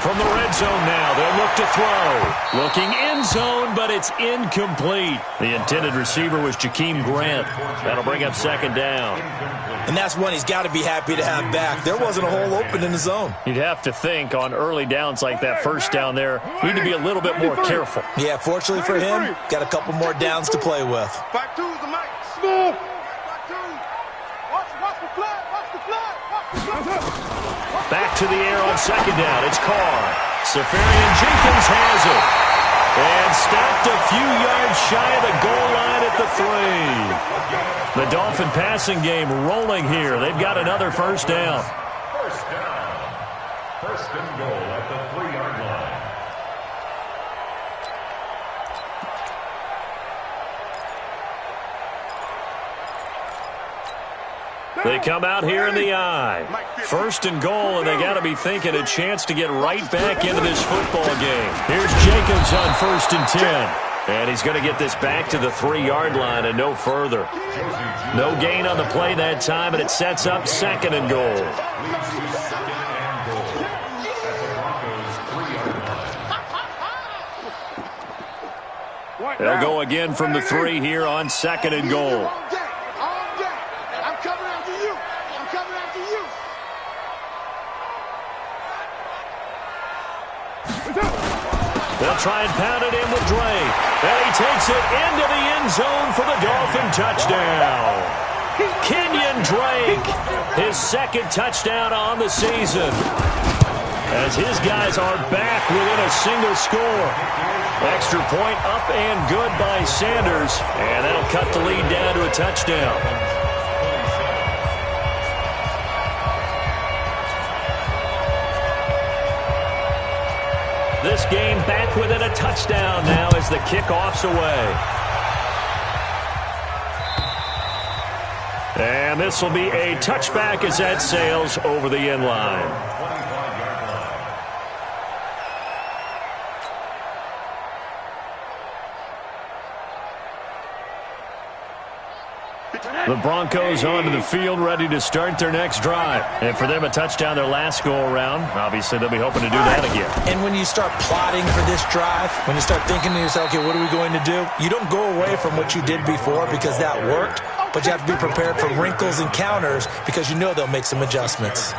S1: From the red zone now, they'll look to throw. Looking end zone, but it's incomplete. The intended receiver was Jakeem Grant. That'll bring up second down.
S4: And that's one he's got to be happy to have back. There wasn't a hole open in the zone.
S1: You'd have to think on early downs like that first down there, you need to be a little bit more careful.
S4: Yeah, fortunately for him, got a couple more downs to play with.
S2: Back two's the mic. Smooth. Back two. Watch the flag. Watch the flag. Watch the flag.
S1: Back to the air on second down. It's Carr. Safarian Jenkins has it. And stopped a few yards shy of the goal line at the 3. The Dolphin passing game rolling here. They've got another first down.
S5: First down. First and goal at the 3-yard line.
S1: They come out here in the eye. First and goal, and they got to be thinking a chance to get right back into this football game. Here's Jacobs on first and 10. And he's going to get this back to the 3-yard line and no further. No gain on the play that time, and it sets up second and goal. They'll go again from the 3 here on second and goal. They'll try and pound it in with Drake. And he takes it into the end zone for the Dolphin touchdown. Kenyon Drake, his second touchdown on the season. As his guys are back within a single score. Extra point up and good by Sanders. And that'll cut the lead down to a touchdown. This game back within a touchdown now as the kickoff's away. And this will be a touchback as that sails over the end line. The Broncos onto the field, ready to start their next drive. And for them, a touchdown their last go-around. Obviously, they'll be hoping to do that again.
S4: And when you start plotting for this drive, when you start thinking to yourself, okay, what are we going to do? You don't go away from what you did before because that worked, but you have to be prepared for wrinkles and counters because you know they'll make some adjustments.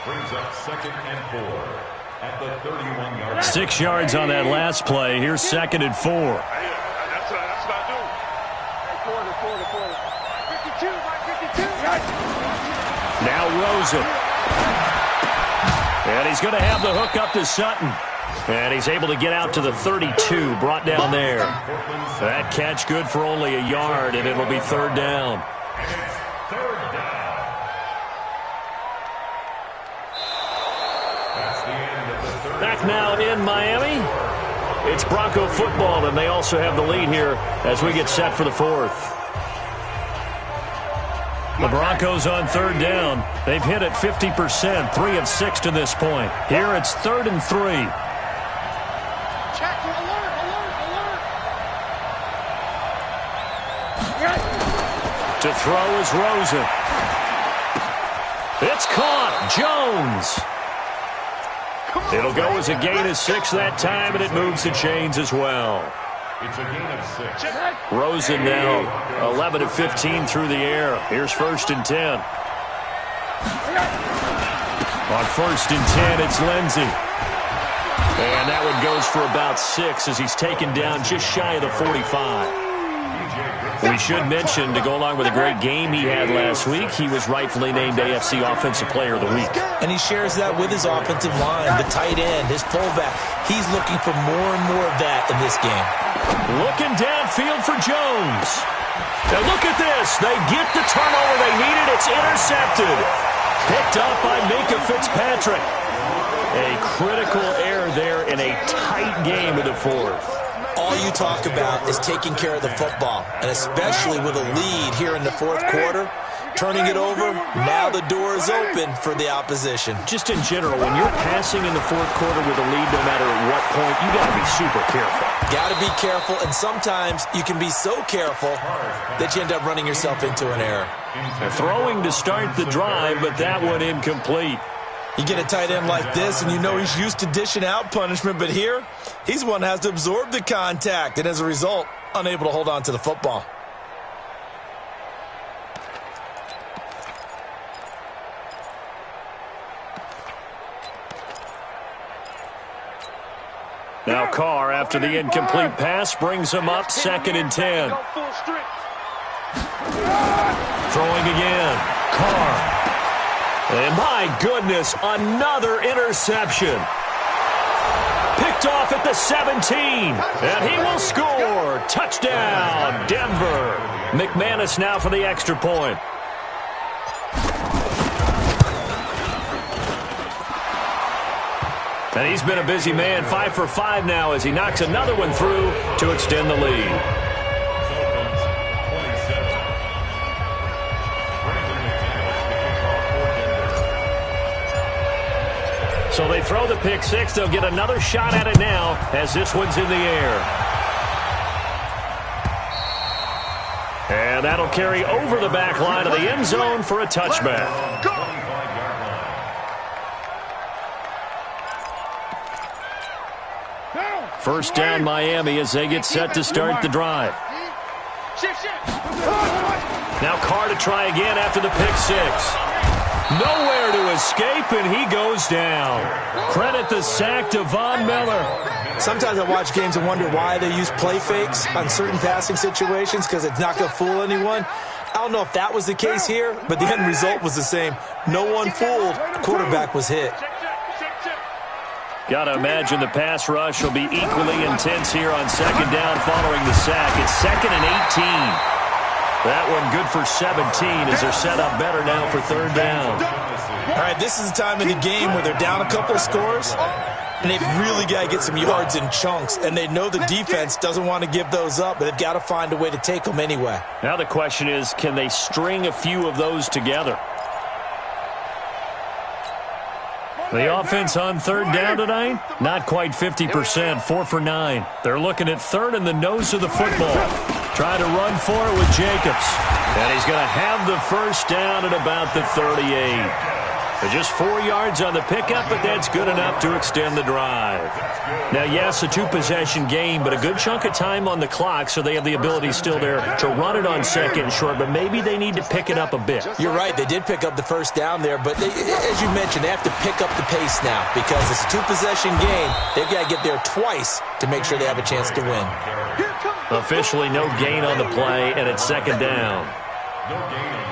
S5: Brings up second and 4 at the 31-yard line.
S1: 6 yards on that last play. Here's second and 4.
S2: That's what I do. Quarter. 52, Mike, 52.
S1: Now Rosen. And he's going to have the hook up to Sutton. And he's able to get out to the 32, brought down there. That catch good for only a yard, and it'll be third down.
S5: Third down. That's the end of the third.
S1: Back now in Miami. It's Bronco football, and they also have the lead here as we get set for the fourth. The Broncos on third down. They've hit it 50%, 3 of 6 to this point. Here it's 3rd and 3.
S2: Check, alert.
S1: To throw is Rosen. It's caught. Jones. It'll go as a gain of 6 that time, and it moves the chains as well.
S5: It's a gain of 6.
S1: Rosen now 11 of 15 through the air. Here's 1st and 10. On 1st and 10, it's Lindsey. And that one goes for about 6 as he's taken down just shy of the 45. We should mention, to go along with a great game he had last week, he was rightfully named AFC Offensive Player of the Week.
S4: And he shares that with his offensive line, the tight end, his fullback. He's looking for more and more of that in this game.
S1: Looking downfield for Jones. And look at this. They get the turnover they needed. It's intercepted. Picked up by Minka Fitzpatrick. A critical error there in a tight game in the fourth.
S4: All you talk about is taking care of the football, and especially with a lead here in the fourth quarter, turning it over, now the door is open for the opposition.
S1: Just in general, when you're passing in the fourth quarter with a lead, no matter at what point, you got to be super careful.
S4: Got to be careful, and sometimes you can be so careful that you end up running yourself into an error.
S1: Throwing to start the drive, but that one incomplete.
S4: You get a tight end like this, and you know he's used to dishing out punishment, but here, he's the one that has to absorb the contact, and as a result, unable to hold on to the football.
S1: Now Carr, after the incomplete pass, brings him up 2nd and 10. Throwing again. Carr. And my goodness, another interception. Picked off at the 17. And he will score. Touchdown, Denver. McManus now for the extra point. And he's been a busy man, 5 for 5 now as he knocks another one through to extend the lead. So they throw the pick six. They'll get another shot at it now as this one's in the air. And that'll carry over the back line of the end zone for a touchback. First down, Miami, as they get set to start the drive. Now Carr to try again after the pick six. Nowhere to escape, and he goes down. Credit the sack to Von Miller.
S4: Sometimes I watch games and wonder why they use play fakes on certain passing situations, because it's not going to fool anyone. I don't know if that was the case here, but the end result was the same. No one fooled. The quarterback was hit.
S1: Got to imagine the pass rush will be equally intense here on second down following the sack. It's 2nd and 18. That one good for 17 as they're set up better now for third down.
S4: All right, this is the time in the game where they're down a couple of scores, and they've really got to get some yards in chunks, and they know the defense doesn't want to give those up, but they've got to find a way to take them anyway.
S1: Now the question is, can they string a few of those together? The offense on third down tonight, not quite 50%, 4 for 9. They're looking at third in the nose of the football. Trying to run for it with Jacobs. And he's going to have the first down at about the 38. Just 4 yards on the pickup, but that's good enough to extend the drive. Now, yes, a two-possession game, but a good chunk of time on the clock, so they have the ability still there to run it on second and short, but maybe they need to pick it up a bit.
S4: You're right. They did pick up the first down there, but as you mentioned, they have to pick up the pace now because it's a two-possession game. They've got to get there twice to make sure they have a chance to win.
S1: Officially no gain on the play, and it's second down.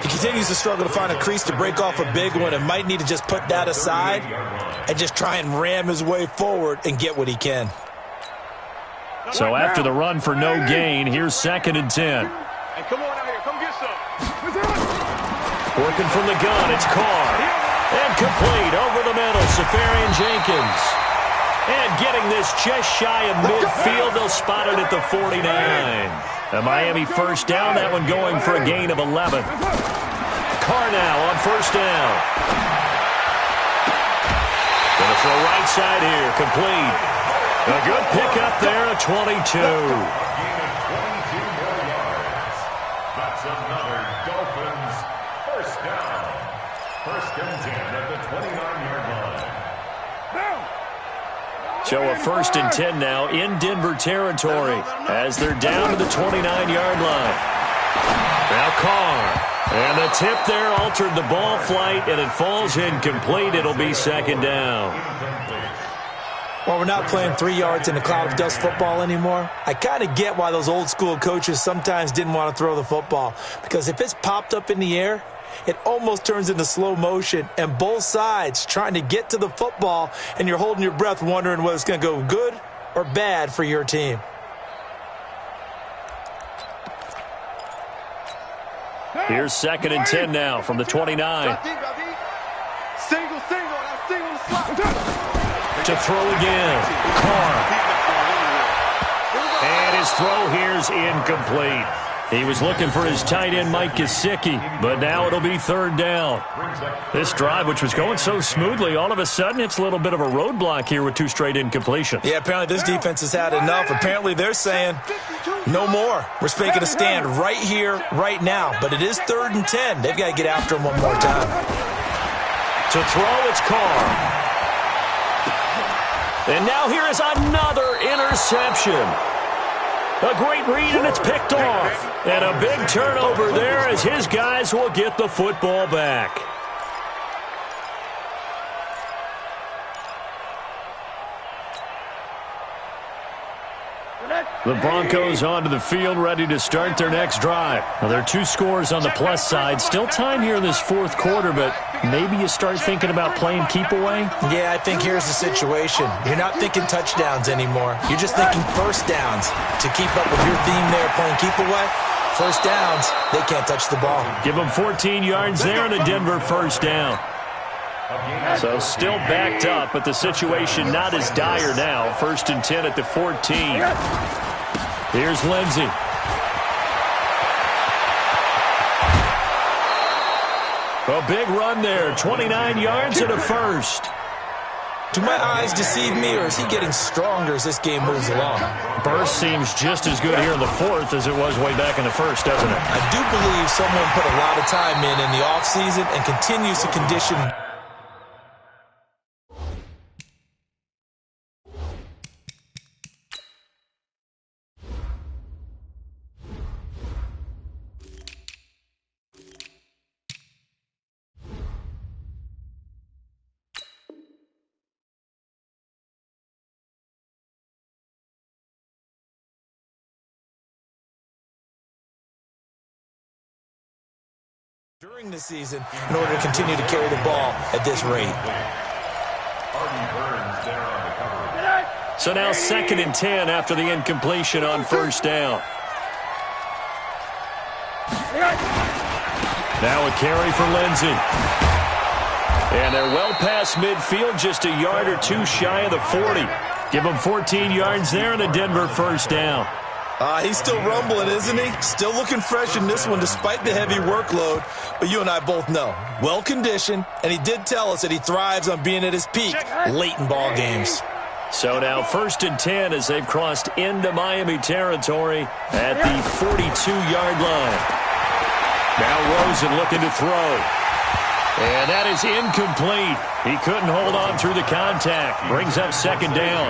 S4: He continues to struggle to find a crease to break off a big one and might need to just put that aside and just try and ram his way forward and get what he can.
S1: So after the run for no gain, here's 2nd and 10.
S2: Hey, come on out here. Come get some.
S1: Working from the gun, it's Carr. And complete over the middle, Safarian Jenkins. And getting this just shy of midfield, they'll spot it at the 49. A Miami first down, that one going for a gain of 11. Carr now on first down. Gonna throw right side here, complete. A good pickup there, a 22.
S5: That's another Dolphins first down. First and 10 at the 29-yard line.
S1: So a 1st and 10 now in Denver territory as they're down to the 29-yard line. Now Carr. And the tip there altered the ball flight, and it falls incomplete. It'll be second down.
S4: Well, we're not playing 3 yards in a cloud of dust football anymore. I kind of get why those old school coaches sometimes didn't want to throw the football. Because if it's popped up in the air, it almost turns into slow motion. And both sides trying to get to the football, and you're holding your breath wondering whether it's going to go good or bad for your team.
S1: Here's 2nd and 10 now from the 29.
S2: Single, that single slot.
S1: To throw again. Carr. And his throw here's incomplete. He was looking for his tight end, Mike Gesicki, but now it'll be 3rd down. This drive, which was going so smoothly, all of a sudden it's a little bit of a roadblock here with 2 straight incompletions.
S4: Yeah, apparently this defense has had enough. Apparently they're saying no more. We're making a stand right here, right now. But it is 3rd and 10. They've got to get after him one more time.
S1: To throw, it's Carr. And now here is another interception. A great read, and it's picked off. And a big turnover there as his guys will get the football back. The Broncos onto the field, ready to start their next drive. Now, there are 2 scores on the plus side. Still time here in this 4th quarter, but maybe you start thinking about playing keep away?
S4: Yeah, I think here's the situation. You're not thinking touchdowns anymore. You're just thinking first downs. To keep up with your theme there, playing keep away, first downs, they can't touch the ball.
S1: Give them 14 yards there and a Denver first down. So still backed up, but the situation not as dire now. 1st and 10 at the 14. Here's Lindsey. A big run there, 29 yards and a first.
S4: Do my eyes deceive me, or is he getting stronger as this game moves along?
S1: Burst seems just as good here in the 4th as it was way back in the 1st, doesn't it?
S4: I do believe someone put a lot of time in the offseason and continues to condition. During the season in order to continue to carry the ball at this rate.
S1: So now 2nd and 10 after the incompletion on 1st down. Now a carry for Lindsey. And they're well past midfield, just a yard or 2 shy of the 40. Give them 14 yards there and a Denver first down.
S4: He's still rumbling, isn't he? Still looking fresh in this one despite the heavy workload. But you and I both know, well-conditioned, and he did tell us that he thrives on being at his peak late in ball games.
S1: So now 1st and 10 as they've crossed into Miami territory at the 42-yard line. Now Rosen looking to throw. And that is incomplete. He couldn't hold on through the contact. Brings up 2nd down.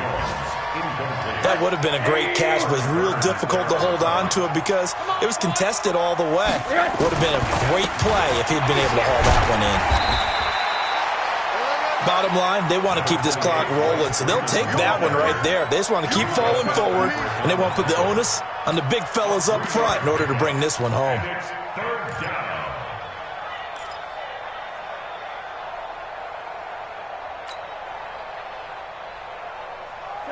S4: That would have been a great catch, but real difficult to hold on to it because it was contested all the way. Would have been a great play if he'd been able to haul that one in. Bottom line, they want to keep this clock rolling, so they'll take that one right there. They just want to keep falling forward, and they want to put the onus on the big fellas up front in order to bring this one home.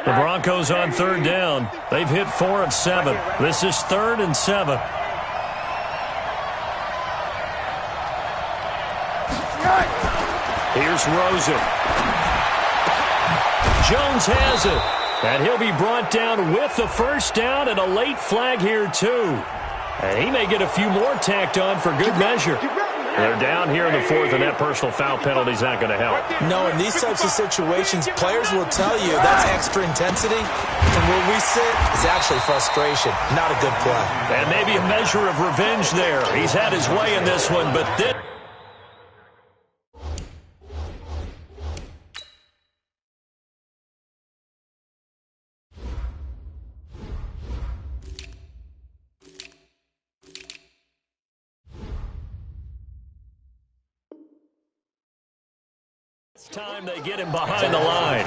S1: The Broncos on 3rd down. They've hit 4 of 7. This is 3rd and 7. Here's Rosen. Jones has it. And he'll be brought down with the first down and a late flag here too. And he may get a few more tacked on for good measure. They're down here in the 4th, and that personal foul penalty is not going to help.
S4: No, in these types of situations, players will tell you that's extra intensity. From where we sit, it's actually frustration, not a good play.
S1: And maybe a measure of revenge there. He's had his way in this one, but this... It's time they get him behind the line.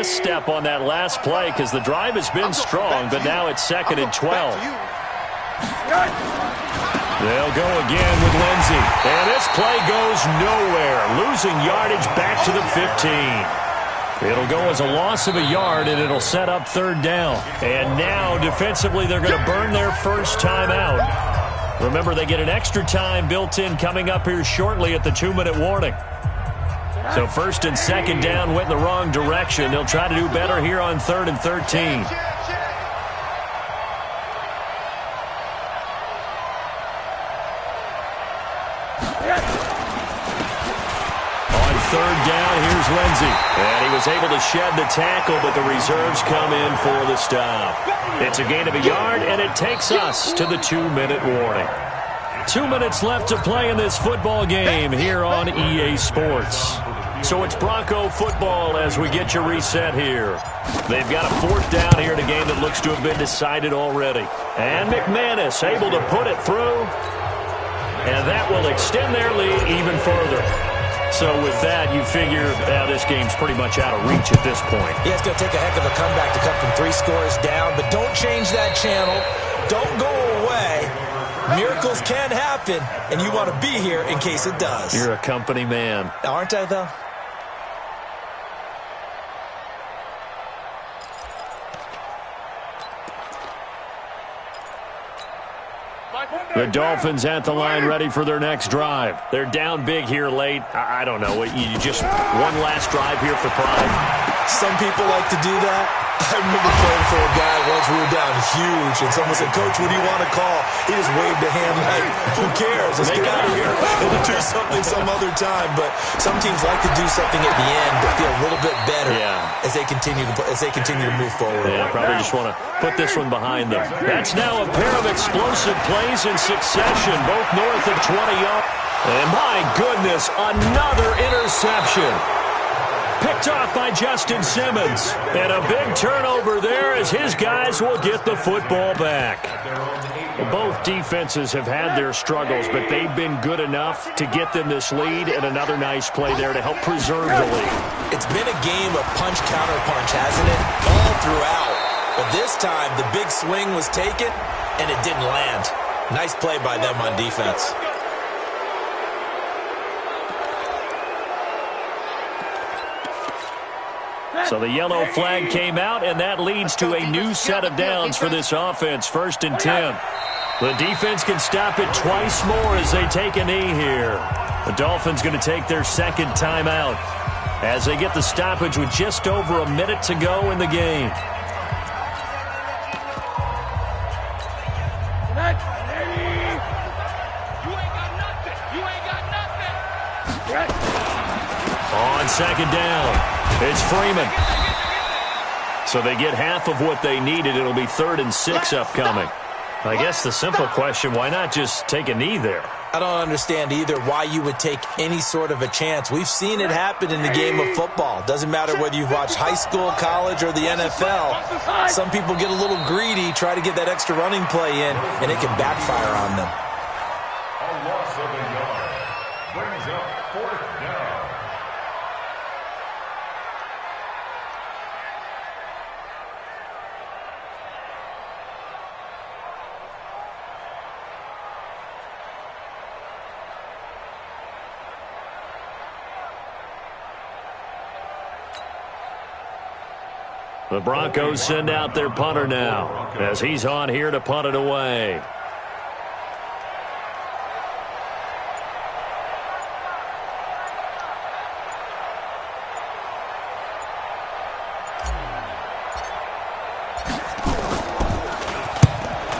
S1: misstep on that last play because the drive has been strong, but now it's 2nd and 12. They'll go again with Lindsey. And this play goes nowhere. Losing yardage back to the 15. It'll go as a loss of a yard, and it'll set up 3rd down. And now, defensively, they're going to burn their first time out. Remember, they get an extra time built in coming up here shortly at the 2-minute warning. So 1st and 2nd down went in the wrong direction. They'll try to do better here on 3rd and 13. On 3rd down, here's Lindsey. And he was able to shed the tackle, but the reserves come in for the stop. It's a gain of a yard, and it takes us to the 2-minute warning. 2 minutes left to play in this football game here on EA Sports. So it's Bronco football as we get you reset here. They've got a 4th down here in a game that looks to have been decided already. And McManus able to put it through. And that will extend their lead even further. So with that, you figure this game's pretty much out of reach at this point.
S4: Yeah, it's going to take a heck of a comeback to come from 3 scores down. But don't change that channel. Don't go away. Miracles can happen, and you want to be here in case it does.
S1: You're a company man.
S4: Aren't I, though?
S1: The Dolphins at the line ready for their next drive. They're down big here late. I don't know. You just one last drive here for pride.
S4: Some people like to do that. I remember playing for a guy once. We were down huge, and someone said, "Coach, what do you want to call?" He just waved a hand like, "Who cares? Let's get out of here and do something some other time." But some teams like to do something at the end to feel a little bit better as they continue to move forward.
S1: Yeah, probably just want to put this one behind them. That's now a pair of explosive plays in succession, both north of 20 yards. And my goodness, another interception. Picked off by Justin Simmons. And a big turnover there as his guys will get the football back. Both defenses have had their struggles, but they've been good enough to get them this lead, and another nice play there to help preserve the lead.
S4: It's been a game of punch-counter-punch, hasn't it? All throughout. But this time, the big swing was taken, and it didn't land. Nice play by them on defense.
S1: So the yellow flag came out, and that leads to a new set of downs for this offense. 1st and 10. The defense can stop it twice more as they take a knee here. The Dolphins going to take their 2nd timeout as they get the stoppage with just over a minute to go in the game. On 2nd down. It's Freeman. So they get half of what they needed. It'll be 3rd and 6 upcoming. I guess the simple question, why not just take a knee there?
S4: I don't understand either why you would take any sort of a chance. We've seen it happen in the game of football. Doesn't matter whether you've watched high school, college, or the NFL. Some people get a little greedy, try to get that extra running play in, and it can backfire on them.
S5: A loss of a yard brings up 4th down.
S1: The Broncos send out their punter now as he's on here to punt it away.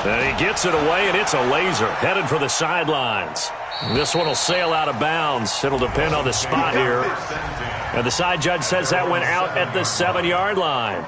S1: And he gets it away, and it's a laser headed for the sidelines. This one will sail out of bounds. It'll depend on the spot here. And the side judge says that went out at the 7-yard line.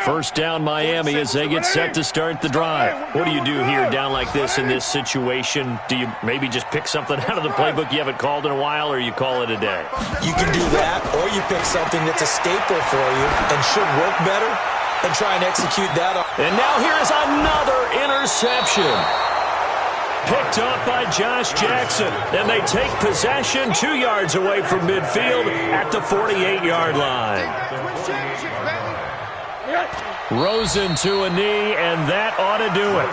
S1: First down Miami as they get set to start the drive. What do you do here down like this in this situation? Do you maybe just pick something out of the playbook you haven't called in a while, or you call it a day?
S4: You can do that, or you pick something that's a staple for you and should work better and try and execute that.
S1: And now here's another interception. picked up by Josh Jackson. And they take possession 2 yards away from midfield at the 48-yard line. Rosen to a knee, and that ought to do it.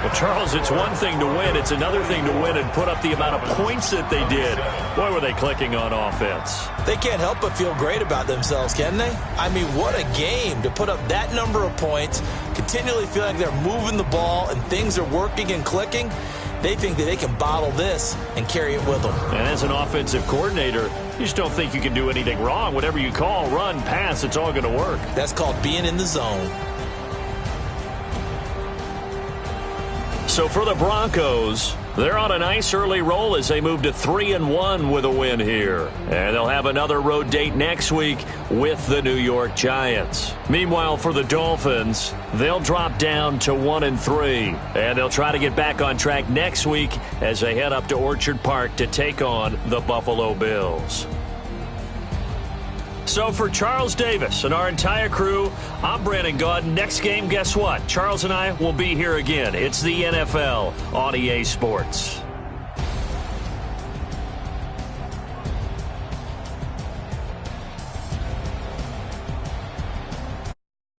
S1: Well, Charles, it's one thing to win. It's another thing to win and put up the amount of points that they did. Boy, were they clicking on offense.
S4: They can't help but feel great about themselves, can they? I mean, what a game to put up that number of points, continually feel like they're moving the ball and things are working and clicking. They think that they can bottle this and carry it with them.
S1: And as an offensive coordinator, you just don't think you can do anything wrong. Whatever you call, run, pass, it's all going to work.
S4: That's called being in the zone.
S1: So for the Broncos, they're on a nice early roll as they move to 3-1 with a win here. And they'll have another road date next week with the New York Giants. Meanwhile, for the Dolphins, they'll drop down to 1-3. And they'll try to get back on track next week as they head up to Orchard Park to take on the Buffalo Bills. So for Charles Davis and our entire crew, I'm Brandon Gaudin. Next game, guess what? Charles and I will be here again. It's the NFL on EA Sports.